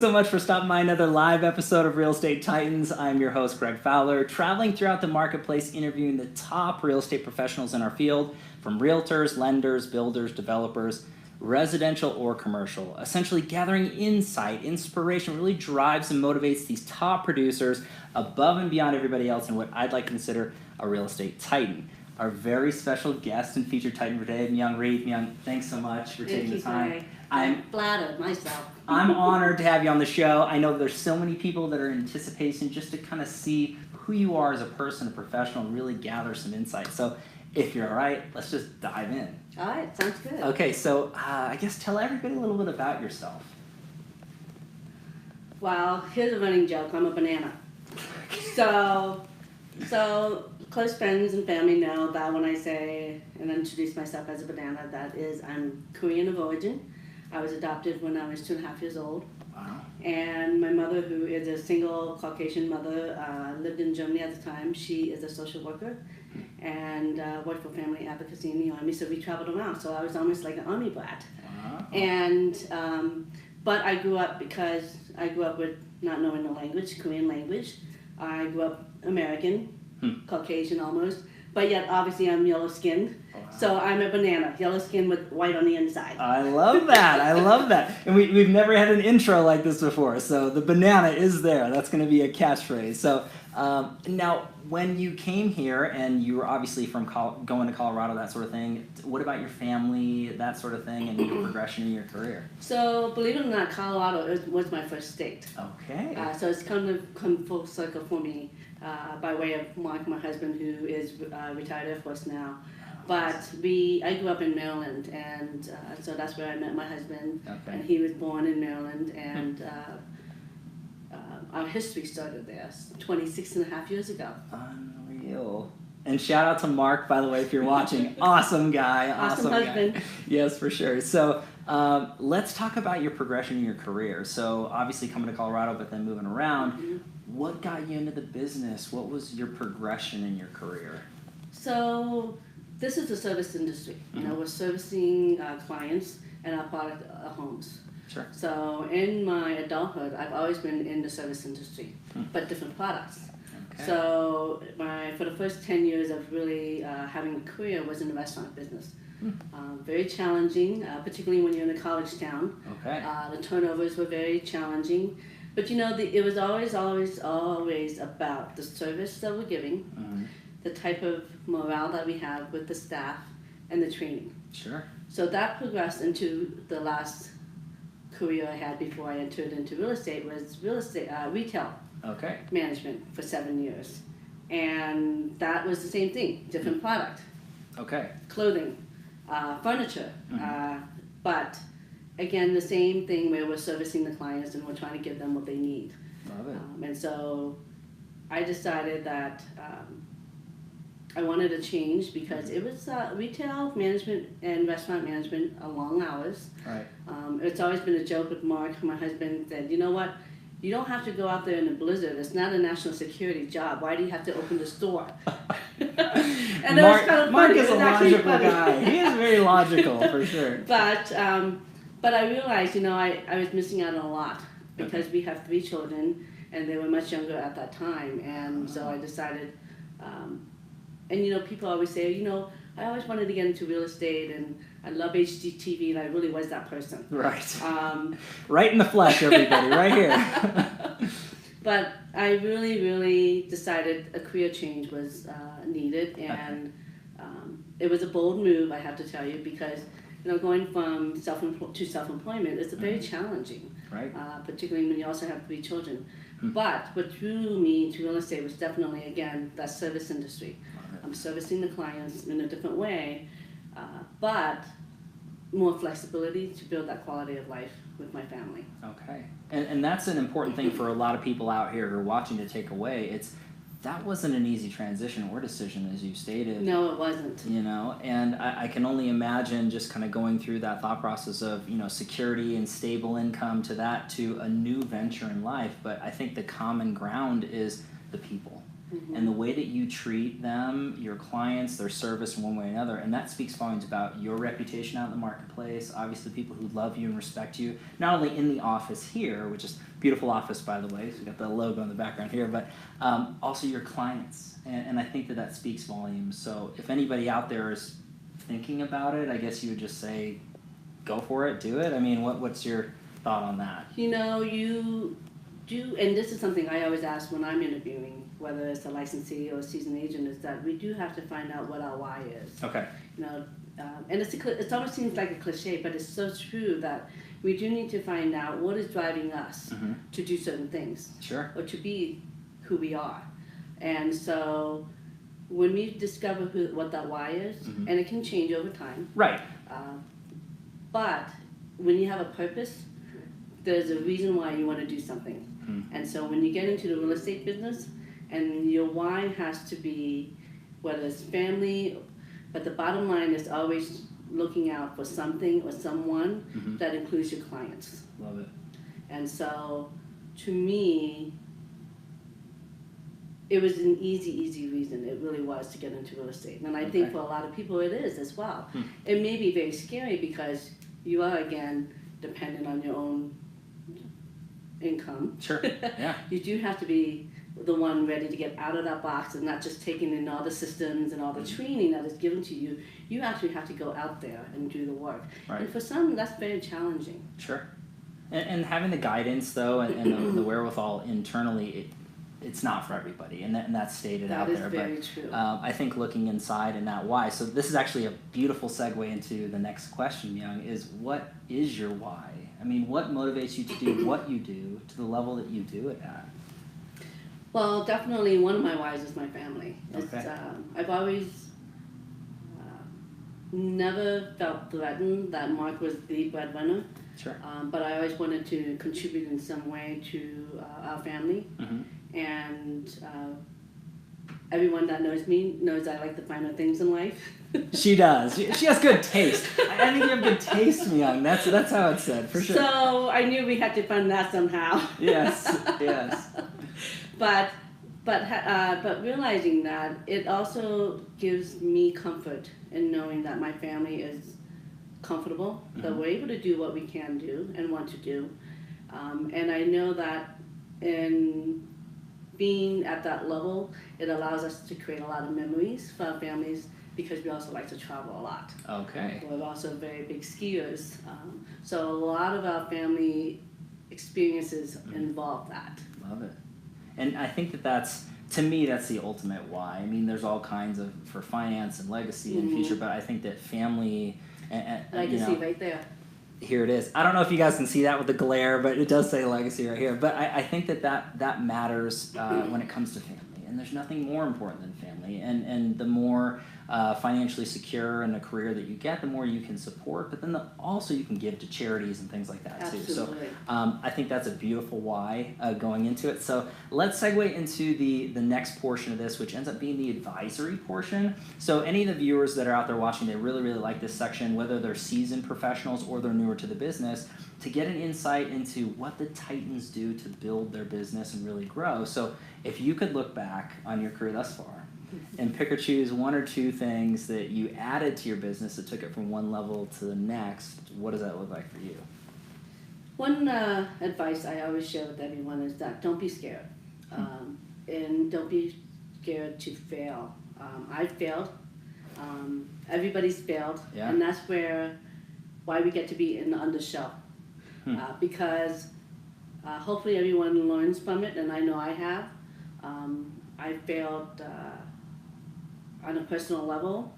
So much for stopping by another live episode of Real Estate Titans. I'm your host, Greg Fowler, traveling throughout the marketplace, interviewing the top real estate professionals in our field, from realtors, lenders, builders, developers, residential or commercial, essentially gathering insight, inspiration, really drives and motivates these top producers above and beyond everybody else in what I'd like to consider a real estate titan. Our very special guest and featured titan for today, Myoung Reed. Myoung, thanks so much for taking the time. I'm flattered myself. I'm honored to have you on the show. I know there's so many people that are in anticipation just to kind of see who you are as a person, a professional, and really gather some insight. So if you're all right, let's just dive in. All right, sounds good. Okay, so I guess tell everybody a little bit about yourself. Well, here's a running joke. I'm a banana. So close friends and family know that when I say and introduce myself as a banana, that is, I'm Korean of origin. I was adopted when I was 2.5 years old. Wow. And my mother, who is a single Caucasian mother, lived in Germany at the time. She is a social worker and worked for family advocacy in the Army, so we traveled around. So I was almost like an Army brat. Wow. And, but I grew up with not knowing the language, Korean language. I grew up American, Caucasian almost, but yet obviously I'm yellow skinned. Wow. So I'm a banana, yellow skin with white on the inside. I love that. I love that. And we've never had an intro like this before, so the banana is there. That's going to be a catchphrase. So now, when you came here, and you were obviously from going to Colorado, that sort of thing, what about your family, that sort of thing, and your progression in your career? So believe it or not, Colorado was my first state. Okay. So it's kind of come full circle for me by way of Mark, my husband, who is retired Air Force now. But I grew up in Maryland, and so that's where I met my husband. Okay. And he was born in Maryland, and our history started there 26.5 years ago. Unreal. And shout out to Mark, by the way, if you're watching. Awesome guy. Awesome husband. Guy. Yes, for sure. So let's talk about your progression in your career. So obviously coming to Colorado, but then moving around. Mm-hmm. What got you into the business? What was your progression in your career? So this is the service industry. You know, we're servicing clients and our product homes. Sure. So in my adulthood, I've always been in the service industry, but different products. Okay. So for the first 10 years of really having a career was in the restaurant business. Very challenging, particularly when you're in a college town. Okay. The turnovers were very challenging. But you know, it was always about the service that we're giving, the type of morale that we have with the staff, and the training. Sure. So that progressed into the last career I had before I entered into real estate, was retail management for 7 years. And that was the same thing, different product. Okay. Clothing, furniture, but again, the same thing where we're servicing the clients and we're trying to give them what they need. Love it. And so I decided that I wanted to change because it was retail management and restaurant management are long hours. Right. It's always been a joke with Mark, my husband, said, you know what, you don't have to go out there in a blizzard. It's not a national security job. Why do you have to open the store? And Mark, kind of Mark is a logical guy. He is very logical, for sure. But I realized, you know, I was missing out on a lot because we have 3 children and they were much younger at that time. And so I decided, and you know, people always say, you know, I always wanted to get into real estate and I love HGTV, and I really was that person. Right. Right in the flesh, everybody, right here. But I really decided a career change was needed, and it was a bold move, I have to tell you, because you know, going from self-employment is very challenging, right? Particularly when you also have 3 children. But what drew me to real estate was definitely, again, that service industry. I'm servicing the clients in a different way, but more flexibility to build that quality of life with my family. Okay. And that's an important thing for a lot of people out here who are watching to take away. That wasn't an easy transition or decision, as you stated. No, it wasn't. You know, and I can only imagine just kind of going through that thought process of, you know, security and stable income to a new venture in life. But I think the common ground is the people. and the way that you treat them, your clients, their service in one way or another, and that speaks volumes about your reputation out in the marketplace. Obviously, people who love you and respect you, not only in the office here, which is a beautiful office, by the way, so we got the logo in the background here, but also your clients, and I think that speaks volumes. So if anybody out there is thinking about it, I guess you would just say, go for it, do it. I mean, what's your thought on that? You know, you do, and this is something I always ask when I'm interviewing, whether it's a licensee or a seasoned agent, is that we do have to find out what our why is. Okay. You know, and it almost seems like a cliche, but it's so true that we do need to find out what is driving us to do certain things. Sure. Or to be who we are. And so when we discover what that why is, and it can change over time. Right. But when you have a purpose, there's a reason why you want to do something. And so when you get into the real estate business, and your why has to be, whether it's family, but the bottom line is always looking out for something or someone that includes your clients. Love it. And so, to me, it was an easy reason. It really was to get into real estate. And I think for a lot of people it is as well. It may be very scary because you are, again, dependent on your own income. Sure, yeah. You do have to be the one ready to get out of that box and not just taking in all the systems and all the training that is given to you. You actually have to go out there and do the work. Right. And for some, that's very challenging. Sure. And having the guidance, though, and the wherewithal internally, it's not for everybody, and that's stated out there. That is very true. I think looking inside and that why. So this is actually a beautiful segue into the next question, Myoung, is what is your why? I mean, what motivates you to do what you do to the level that you do it at? Well, definitely one of my whys is my family. Okay. I've always never felt threatened that Mark was the breadwinner. Sure. But I always wanted to contribute in some way to our family. And everyone that knows me knows I like the finer things in life. She does. She has good taste. I think you have good taste, Myoung. That's how it's said, for sure. So I knew we had to fund that somehow. Yes. But realizing that, it also gives me comfort in knowing that my family is comfortable, that we're able to do what we can do and want to do. And I know that in being at that level, it allows us to create a lot of memories for our families because we also like to travel a lot. Okay. We're also very big skiers. So a lot of our family experiences involve that. Love it. And I think that's, to me, that's the ultimate why. I mean, there's all kinds of, for finance and legacy and future, but I think that family and legacy right there. Here it is. I don't know if you guys can see that with the glare, but it does say legacy right here. But I think that matters when it comes to family. And there's nothing more important than family. And the more financially secure in a career that you get, the more you can support. But then also you can give to charities and things like that too. Absolutely. So I think that's a beautiful why going into it. So let's segue into the next portion of this, which ends up being the advisory portion. So any of the viewers that are out there watching, they really, really like this section, whether they're seasoned professionals or they're newer to the business, to get an insight into what the Titans do to build their business and really grow. So if you could look back on your career thus far and pick or choose one or two things that you added to your business that took it from one level to the next, what does that look like for you? One advice I always share with everyone is that don't be scared. And don't be scared to fail. I've failed. Everybody's failed. Yeah. And that's why we get to be in the undershell. Because hopefully everyone learns from it, and I know I have. I failed on a personal level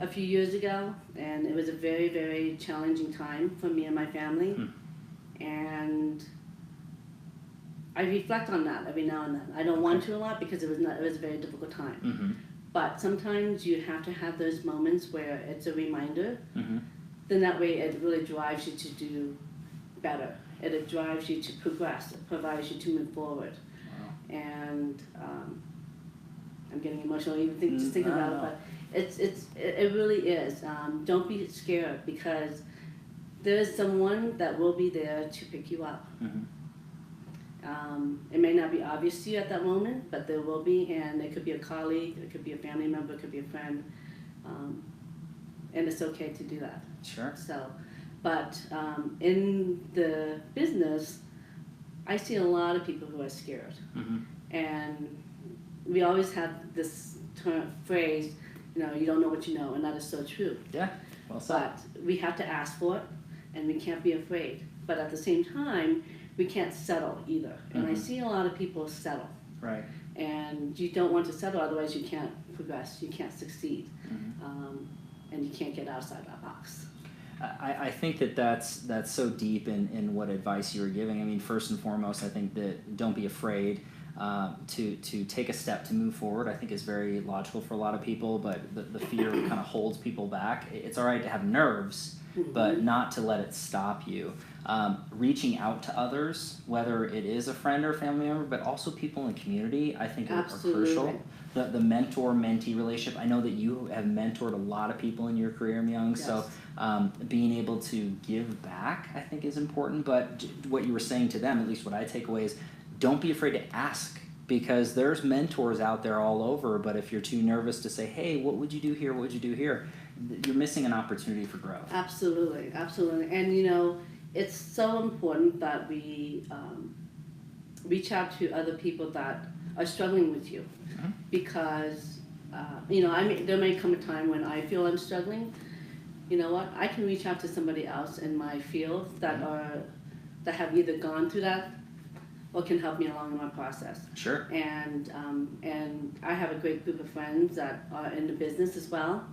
a few years ago, and it was a very, very challenging time for me and my family. And I reflect on that every now and then. I don't want to a lot because it was a very difficult time. But sometimes you have to have those moments where it's a reminder. Then that way it really drives you to do better. It drives you to progress. It provides you to move forward. Wow. And I'm getting emotional even just thinking about it, but it really is. Don't be scared because there's someone that will be there to pick you up. It may not be obvious to you at that moment, but there will be, and it could be a colleague, it could be a family member, it could be a friend, and it's okay to do that. Sure. So, but in the business, I see a lot of people who are scared, and we always have this phrase, you don't know what you know, and that is so true. Yeah, well said. But we have to ask for it, and we can't be afraid. But at the same time, we can't settle either. And I see a lot of people settle. Right. And you don't want to settle, otherwise you can't progress, you can't succeed, and you can't get outside that box. I think that's so deep in what advice you were giving. I mean, first and foremost, I think that don't be afraid to take a step to move forward. I think is very logical for a lot of people, but the fear kind of holds people back. It's all right to have nerves, but not to let it stop you. Reaching out to others, whether it is a friend or family member, but also people in the community, I think are crucial. The mentor-mentee relationship. I know that you have mentored a lot of people in your career, Myoung, so being able to give back, I think, is important. But what you were saying to them, at least what I take away, is don't be afraid to ask, because there's mentors out there all over, but if you're too nervous to say, hey, what would you do here, what would you do here, you're missing an opportunity for growth. Absolutely, absolutely. And it's so important that we reach out to other people that are struggling with you, because there may come a time when I feel I'm struggling. You know what? I can reach out to somebody else in my field that have either gone through that or can help me along in my process. Sure. And I have a great group of friends that are in the business as well,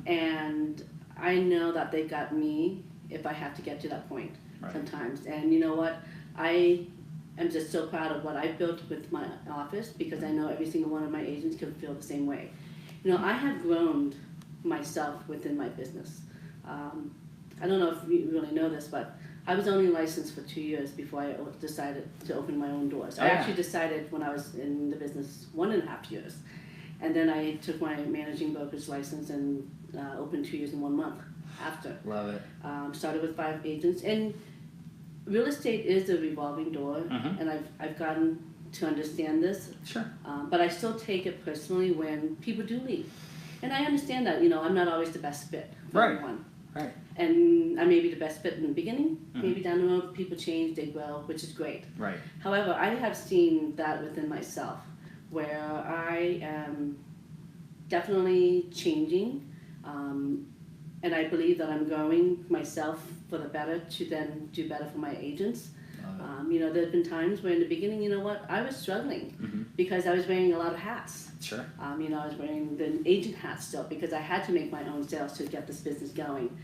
and I know that they got me if I have to get to that point sometimes. And you know what? I am just so proud of what I've built with my office, because I know every single one of my agents can feel the same way. I have grown myself within my business. I don't know if you really know this, but I was only licensed for 2 years before I decided to open my own doors. I actually decided when I was in the business 1.5 years. And then I took my managing brokerage license and opened 2 years and 1 month after. Love it. Started with 5 agents. And real estate is a revolving door, and I've gotten to understand this. Sure. But I still take it personally when people do leave. And I understand that, I'm not always the best fit for everyone. Right. And I may be the best fit in the beginning, maybe down the road people change, they grow, which is great. Right. However, I have seen that within myself, where I am definitely changing, and I believe that I'm growing myself for the better to then do better for my agents. There have been times where in the beginning, I was struggling because I was wearing a lot of hats. Sure. I was wearing the agent hat still because I had to make my own sales to get this business going.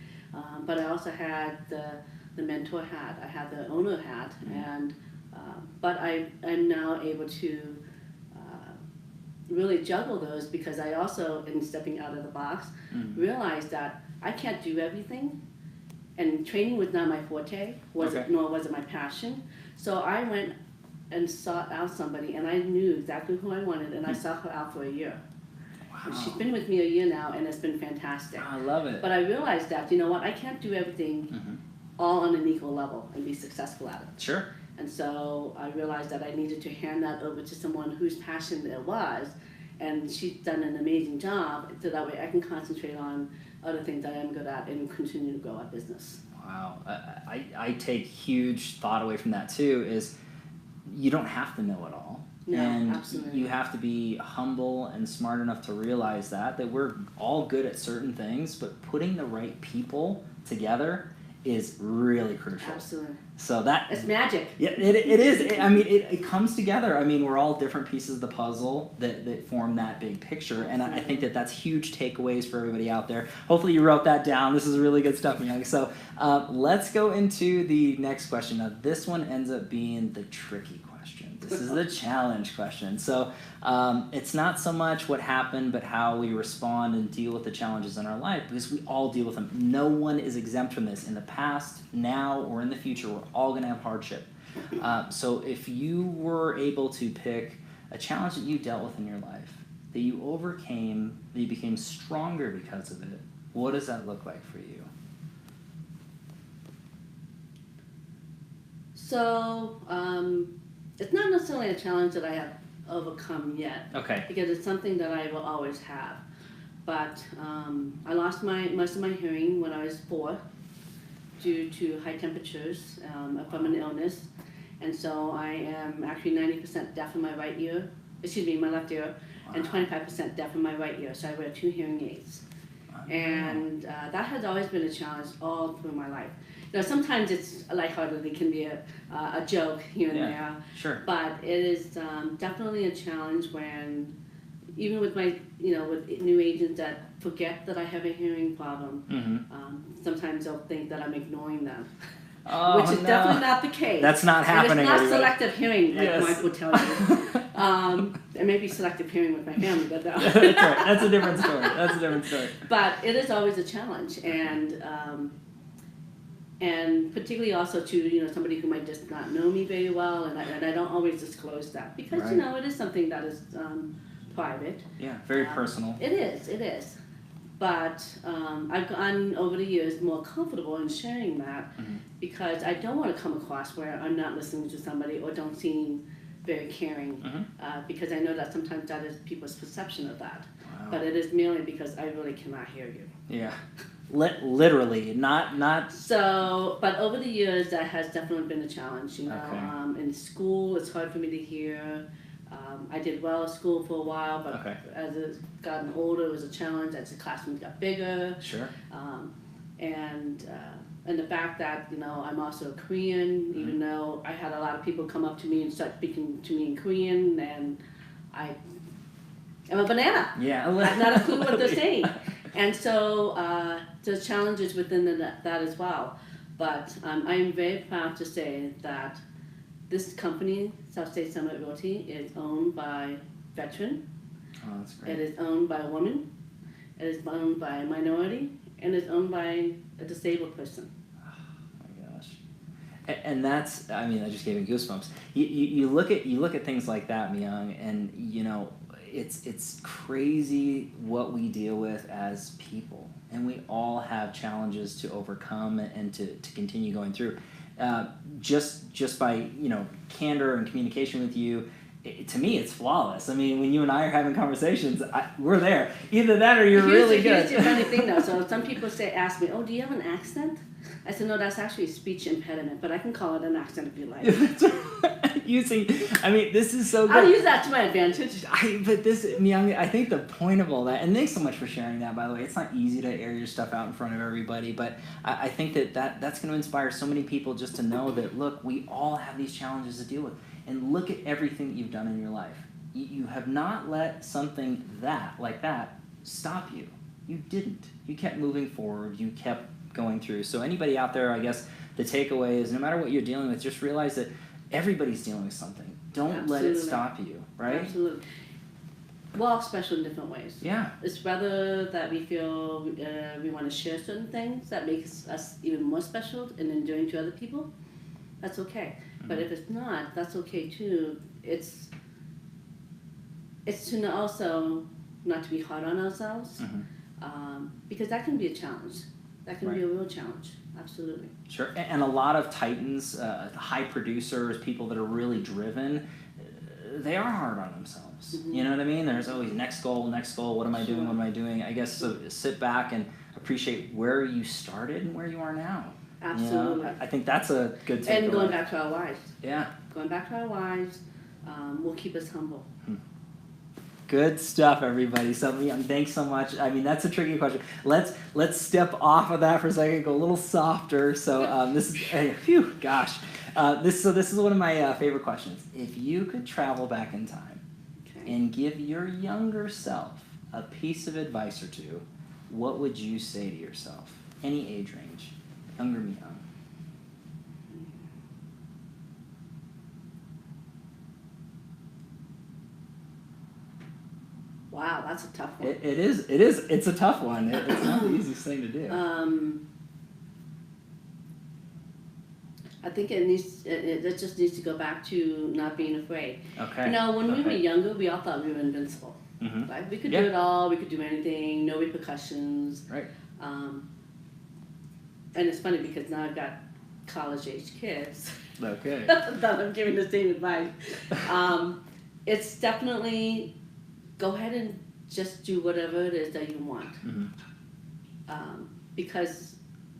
But I also had the mentor hat, I had the owner hat, and but I'm now able to really juggle those, because I also, in stepping out of the box, realized that I can't do everything, and training was not my forte, nor was it my passion. So I went and sought out somebody, and I knew exactly who I wanted, and I sought her out for a year. Wow. And she's been with me a year now, and it's been fantastic. I love it. But I realized that, I can't do everything all on an equal level and be successful at it. Sure. And so I realized that I needed to hand that over to someone whose passion it was, and she's done an amazing job, so that way I can concentrate on other things that I'm good at and continue to grow our business. Wow. I take huge thought away from that too, is you don't have to know it all. No, and absolutely. You have to be humble and smart enough to realize that we're all good at certain things, but putting the right people together is really crucial. Absolutely. So it's magic. Yeah, it is. It comes together. We're all different pieces of the puzzle that form that big picture, and I think that's huge takeaways for everybody out there. Hopefully you wrote that down. This is really good stuff, Myoung. So let's go into the next question. Now this one ends up being the tricky question. This is the challenge question. So it's not so much what happened, but how we respond and deal with the challenges in our life, because we all deal with them. No one is exempt from this. In the past, now, or in the future, we're all going to have hardship. So if you were able to pick a challenge that you dealt with in your life, that you overcame, that you became stronger because of it, what does that look like for you? So it's not necessarily a challenge that I have overcome yet. Okay. Because it's something that I will always have. But I lost most of my hearing when I was 4 due to high temperatures from an illness. And so I am actually 90% deaf in my right ear, my left ear, and 25% deaf in my right ear. So I wear 2 hearing aids. And that has always been a challenge all through my life. You know, sometimes it's lighthearted, it can be a joke here and there. Sure. But it is definitely a challenge when, even with my, with new agents that forget that I have a hearing problem, sometimes they'll think that I'm ignoring them. Oh, which is definitely not the case. That's not happening. And it's not selective hearing, like Mike will tell you. It may be selective hearing with my family, but no. That's right. That's a different story. But it is always a challenge, and particularly also to somebody who might just not know me very well, and I don't always disclose that because it is something that is private. Yeah, very personal. It is. But I've gotten over the years more comfortable in sharing that because I don't want to come across where I'm not listening to somebody or don't seem very caring because I know that sometimes that is people's perception of that. Wow. But it is merely because I really cannot hear you. Yeah, literally, not. So, but over the years that has definitely been a challenge. In school it's hard for me to hear. I did well at school for a while, but as it's gotten older, it was a challenge as the classrooms got bigger. Sure. And the fact that I'm also Korean, even though I had a lot of people come up to me and start speaking to me in Korean, and I am a banana. Yeah. I have not a clue what they're saying, and so there's challenges within that as well. But I am very proud to say that this company, Sellstate Summit Realty, is owned by a veteran. Oh, that's great. It is owned by a woman. It is owned by a minority, and it's owned by a disabled person. Oh my gosh! And that's, I just gave me goosebumps. You look at things like that, Myoung, and it's crazy what we deal with as people, and we all have challenges to overcome and to continue going through. Just by candor and communication with you, to me it's flawless. When you and I are having conversations, we're there. Either that or you're really good. Here's the funny thing though. So some people ask me, "Oh, do you have an accent?" I said, "No, that's actually a speech impediment, but I can call it an accent if you like." This is so good. I'll use that to my advantage. Myoung, I think the point of all that, and thanks so much for sharing that, by the way. It's not easy to air your stuff out in front of everybody, but I think that's going to inspire so many people just to know that, look, we all have these challenges to deal with. And look at everything that you've done in your life. You have not let something like that stop you. You didn't. You kept moving forward. You kept going through. So anybody out there, I guess the takeaway is no matter what you're dealing with, just realize that everybody's dealing with something. Don't let it stop you, right? Absolutely. We're all special in different ways. Yeah. It's whether that we feel we want to share certain things that makes us even more special and endearing to other people. That's okay. But if it's not, that's okay too. It's to also not to be hard on ourselves, because that can be a challenge. That can be a real challenge. Absolutely. Sure. And a lot of titans, high producers, people that are really driven, they are hard on themselves. You know what I mean? There's always next goal. What am I doing? I guess so. Sit back and appreciate where you started and where you are now. Absolutely. I think that's a good takeaway. And going back to our whys. Yeah. Going back to our whys will keep us humble. Good stuff, everybody. So, thanks so much. That's a tricky question. Let's step off of that for a second, go a little softer. So, this is, this is one of my favorite questions. If you could travel back in time and give your younger self a piece of advice or two, what would you say to yourself? Any age range. Younger Myoung. Wow, that's a tough one. It is. It's a tough one. It's not the easiest thing to do. I think it just needs to go back to not being afraid. Okay. When we were younger, we all thought we were invincible. Right? We could do it all. We could do anything. No repercussions. Right. And it's funny because now I've got college-age kids. Okay. that I'm giving the same advice. It's definitely go ahead and just do whatever it is that you want. Because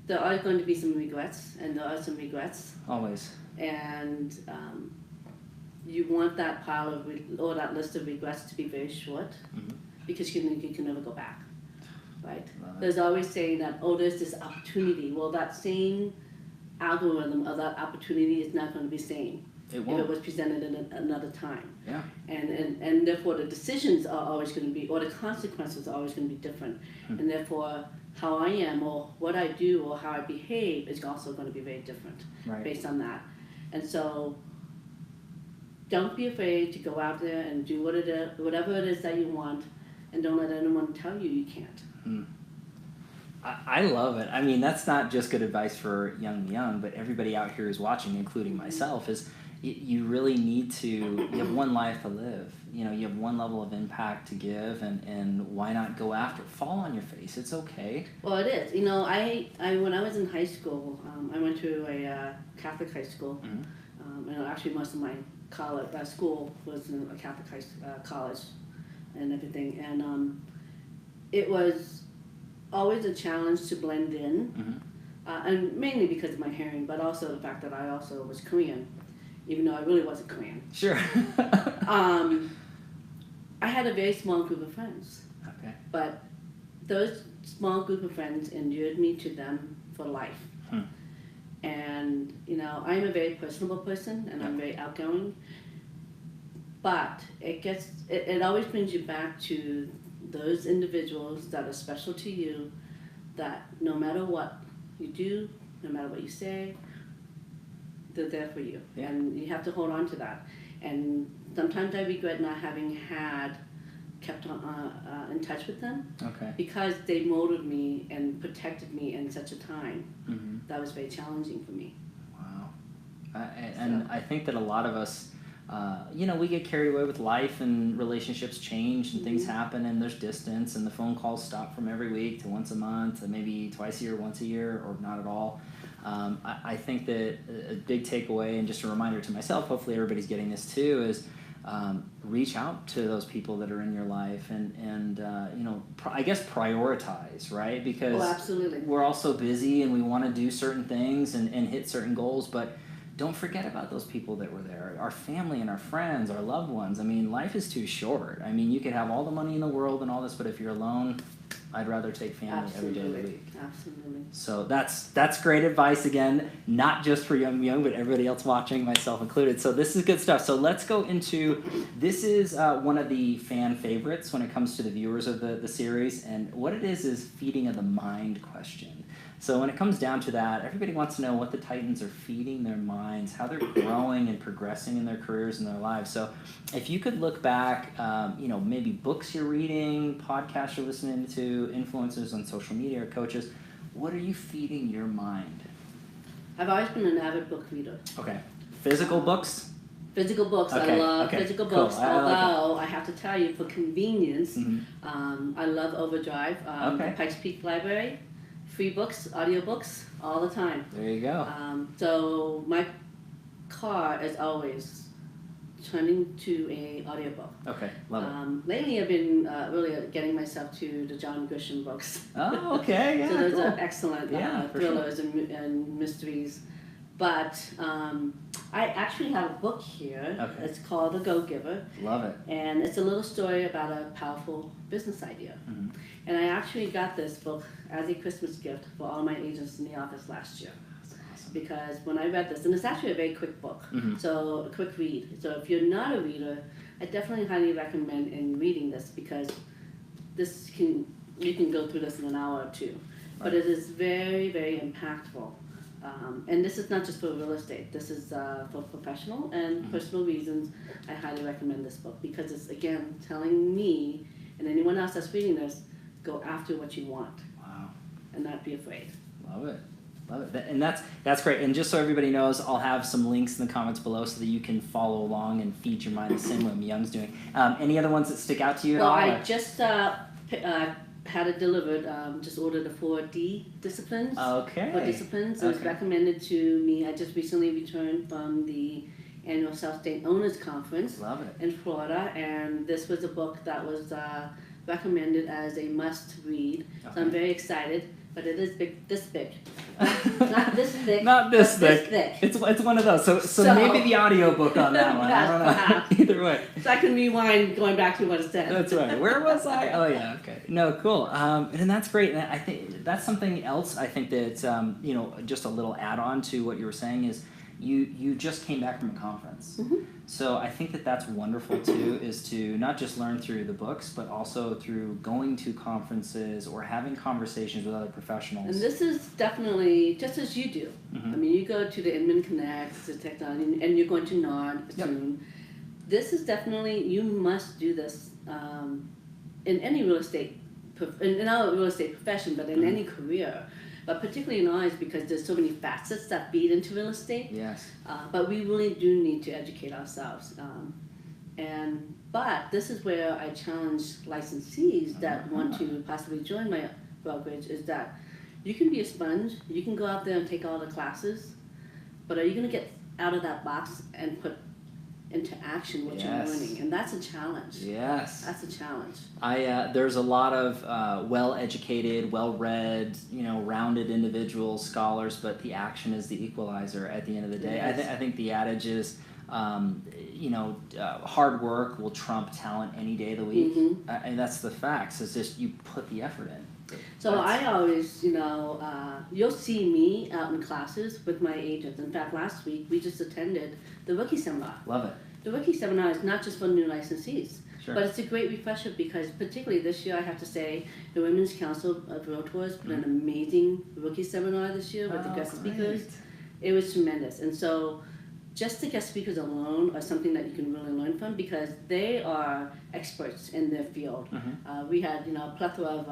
there are going to be some regrets, and there are some regrets. Always. And you want that pile of or that list of regrets to be very short, because you can never go back, right? There's always saying that, oh, there's this opportunity. Well, that same algorithm of that opportunity is not going to be the same if it was presented in another time. Yeah. And therefore the decisions are always going to be, or the consequences are always going to be different. And therefore how I am or what I do or how I behave is also going to be very different based on that. And so don't be afraid to go out there and do whatever it is that you want, and don't let anyone tell you can't. I love it. I mean, that's not just good advice for young Myoung, but everybody out here who's watching, including myself, is you really need to, you have one life to live. You know, you have one level of impact to give, and why not go after it? Fall on your face. It's okay. Well, it is. You know, I when I was in high school, I went to a Catholic high school. And actually most of my school was in a Catholic college and everything. And it was always a challenge to blend in. And mainly because of my hearing, but also the fact that I also was Korean, even though I really wasn't Korean. Sure. I had a very small group of friends. Okay. But those small group of friends endeared me to them for life. And, you know, I'm a very personable person, and I'm very outgoing. But it always brings you back to those individuals that are special to you, that no matter what you do, no matter what you say, they're there for you. Yeah. And you have to hold on to that. And sometimes I regret not having kept on in touch with them, because they molded me and protected me in such a time that was very challenging for me. Wow. And I think that a lot of us, you know, we get carried away with life, and relationships change, and things happen, and there's distance, and the phone calls stop from every week to once a month, to maybe twice a year, once a year, or not at all. I think that a big takeaway, and just a reminder to myself, hopefully everybody's getting this too, is reach out to those people that are in your life, and you know, I guess prioritize, right? Because absolutely. We're all so busy, and we want to do certain things and hit certain goals, but don't forget about those people that were there, our family and our friends, our loved ones. I mean, life is too short. I mean, you could have all the money in the world and all this, but if you're alone, I'd rather take family every day of the week. Absolutely. So that's great advice, again, not just for young Myoung, but everybody else watching, myself included. So this is good stuff. So let's go into, this is one of the fan favorites when it comes to the viewers of the series, and what it is feeding of the mind question. So when it comes down to that, everybody wants to know what the Titans are feeding their minds, how they're growing and progressing in their careers and their lives. So if you could look back, you know, maybe books you're reading, podcasts you're listening to, influencers on social media or coaches, what are you feeding your mind? I've always been an avid book reader. Okay. Physical books? Physical books. Okay. I love physical books, although I have to tell you, for convenience, I love Overdrive, the Pikes Peak Library. Free books, audiobooks, all the time. There you go. So my car is always turning to a audiobook. Okay, love it. Lately I've been really getting myself to the John Grisham books. Oh, okay, yeah, so those cool. are excellent thrillers and mysteries. But I actually have a book here. Okay. It's called The Go-Giver. Love it. And it's a little story about a powerful business idea. And I actually got this book as a Christmas gift for all my agents in the office last year. That's awesome. Because when I read this, and it's actually a very quick book, so a quick read. So if you're not a reader, I definitely highly recommend in reading this, because you can go through this in an hour or two. But it is very, very impactful. And this is not just for real estate. This is for professional and personal reasons. I highly recommend this book, because it's, again, telling me and anyone else that's reading this, go after what you want. Wow. And not be afraid. Love it. Love it. And that's great. And just so everybody knows, I'll have some links in the comments below so that you can follow along and feed your mind the same way Myoung's doing. Any other ones that stick out to you at all? Well, I just had it delivered. Just ordered the 4D disciplines. Okay. 4 disciplines. It was recommended to me. I just recently returned from the annual Sellstate Owners Conference in Florida, and this was a book that was recommended as a must-read. Okay. So I'm very excited. But it is big, this big. Not this thick. Not this thick. This thick. It's one of those. So maybe the audiobook on that one. I don't know. Either way. So I can rewind going back to what it said. That's right. Where was I? Oh yeah. Okay. No, cool. And that's great. And I think that's something else. I think that just a little add-on to what you were saying is you just came back from a conference. Mm-hmm. So I think that that's wonderful too, is to not just learn through the books, but also through going to conferences or having conversations with other professionals. And this is definitely just as you do. Mm-hmm. I mean, you go to the Inman Connect, the Technology, and you're going to NOD soon. This is definitely, you must do this in any real estate, in our real estate profession, but in any career. But particularly in ours, because there's so many facets that feed into real estate. Yes. But we really do need to educate ourselves. But this is where I challenge licensees that want to possibly join my brokerage, is that you can be a sponge, you can go out there and take all the classes, but are you going to get out of that box and put into action what you're learning? And that's a challenge. Yes. That's a challenge. There's a lot of well-educated, well-read, rounded individuals, scholars, but the action is the equalizer at the end of the day. Yes. I think the adage is, hard work will trump talent any day of the week. Mm-hmm. And that's the facts. It's just you put the effort in. So I always, you'll see me out in classes with my agents. In fact, last week we just attended the Rookie Seminar. Love it. The Rookie Seminar is not just for new licensees, sure. but it's a great refresher because particularly this year, I have to say, the Women's Council of Realtors put an amazing Rookie Seminar this year with the guest speakers. It was tremendous. And so just the guest speakers alone are something that you can really learn from because they are experts in their field. Mm-hmm. We had a plethora of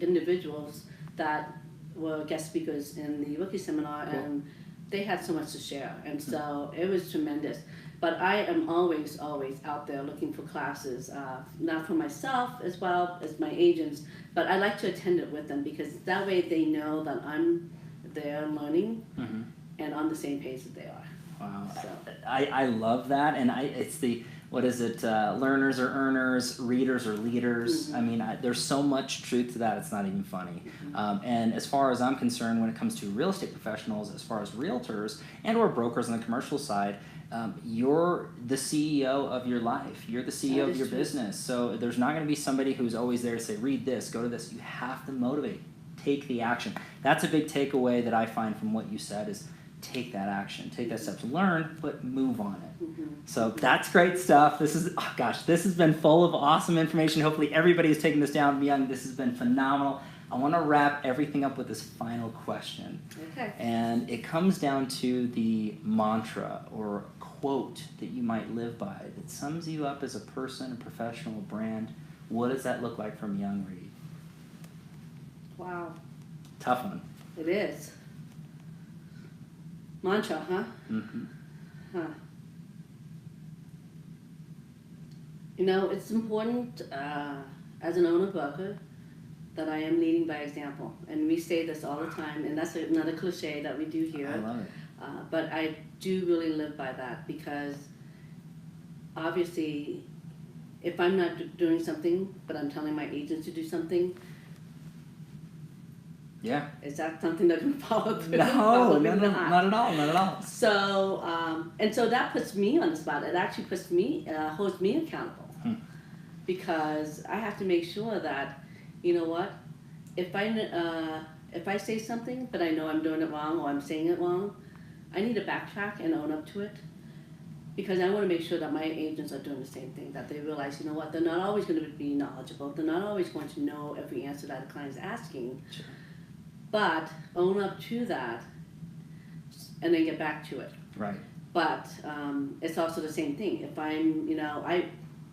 individuals that were guest speakers in the Rookie Seminar, cool. And they had so much to share, and so it was tremendous. But I am always out there looking for classes, not for myself as well as my agents, but I like to attend it with them because that way they know that I'm there learning mm-hmm. and on the same page that they are. Wow, so. I love that, and it's the, what is it, learners are earners, readers are leaders. Mm-hmm. I mean, there's so much truth to that, it's not even funny. Mm-hmm. And as far as I'm concerned, when it comes to real estate professionals, as far as realtors and or brokers on the commercial side, you're the CEO of your life. You're the CEO of your business. So there's not going to be somebody who's always there to say, read this, go to this. You have to motivate, take the action. That's a big takeaway that I find from what you said is, take that action, take that step to learn, but move on it. Mm-hmm. So that's great stuff. This has been full of awesome information. Hopefully everybody is taking this down. Myoung, this has been phenomenal. I want to wrap everything up with this final question. Okay. And it comes down to the mantra or quote that you might live by that sums you up as a person, a professional, a brand. What does that look like for Myoung Reed? Wow. Tough one. It is. Mantra, huh? Mm-hmm. Huh. It's important as an owner broker that I am leading by example. And we say this all the time, and that's another cliche that we do here. I love it. But I do really live by that because obviously if I'm not doing something, but I'm telling my agents to do something, yeah. Is that something that can follow through? No, not at all. So, and so that puts me on the spot. It actually holds me accountable. Because I have to make sure that, if I say something, but I know I'm doing it wrong or I'm saying it wrong, I need to backtrack and own up to it. Because I want to make sure that my agents are doing the same thing, that they realize, they're not always going to be knowledgeable. They're not always going to know every answer that the client is asking. Sure. But own up to that and then get back to it. Right. But it's also the same thing. If I'm, I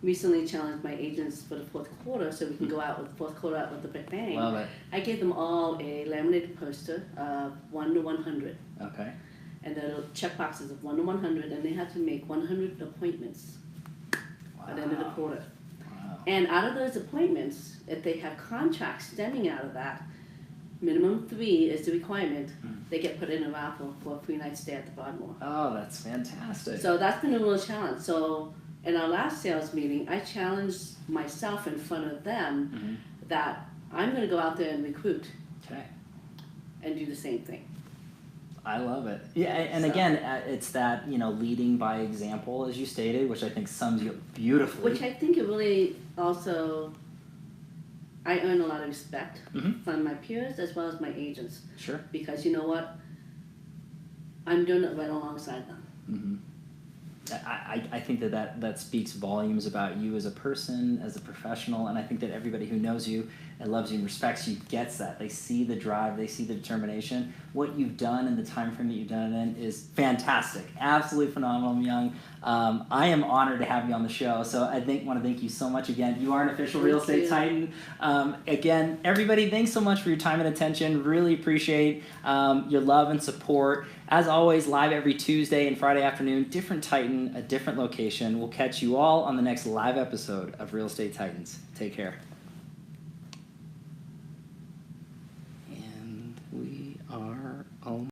recently challenged my agents for the fourth quarter so we can go out with the fourth quarter out with the big bang. Love it. I gave them all a laminated poster of 1 to 100. Okay. And the check boxes of 1 to 100, and they had to make 100 appointments at the end of the quarter. Wow. And out of those appointments, if they have contracts stemming out of that, minimum 3 is the requirement. They get put in a raffle for a free night stay at the Broadmoor. Oh, that's fantastic. So that's been a real challenge. So in our last sales meeting, I challenged myself in front of them that I'm going to go out there and recruit and do the same thing. I love it. Yeah, and again, it's that, leading by example, as you stated, which I think sums you up beautifully. Which I think it really also, I earn a lot of respect from my peers as well as my agents. Sure. Because you know what? I'm doing it right alongside them. I think that speaks volumes about you as a person, as a professional, and I think that everybody who knows you and loves you and respects you gets that. They see the drive, they see the determination. What you've done and the time frame that you've done it in is fantastic, absolutely phenomenal, Myoung. I am honored to have you on the show, so I want to thank you so much again. You are an official Real Estate Titan. Again, everybody, thanks so much for your time and attention. Really appreciate your love and support. As always, live every Tuesday and Friday afternoon, different Titan, a different location. We'll catch you all on the next live episode of Real Estate Titans. Take care.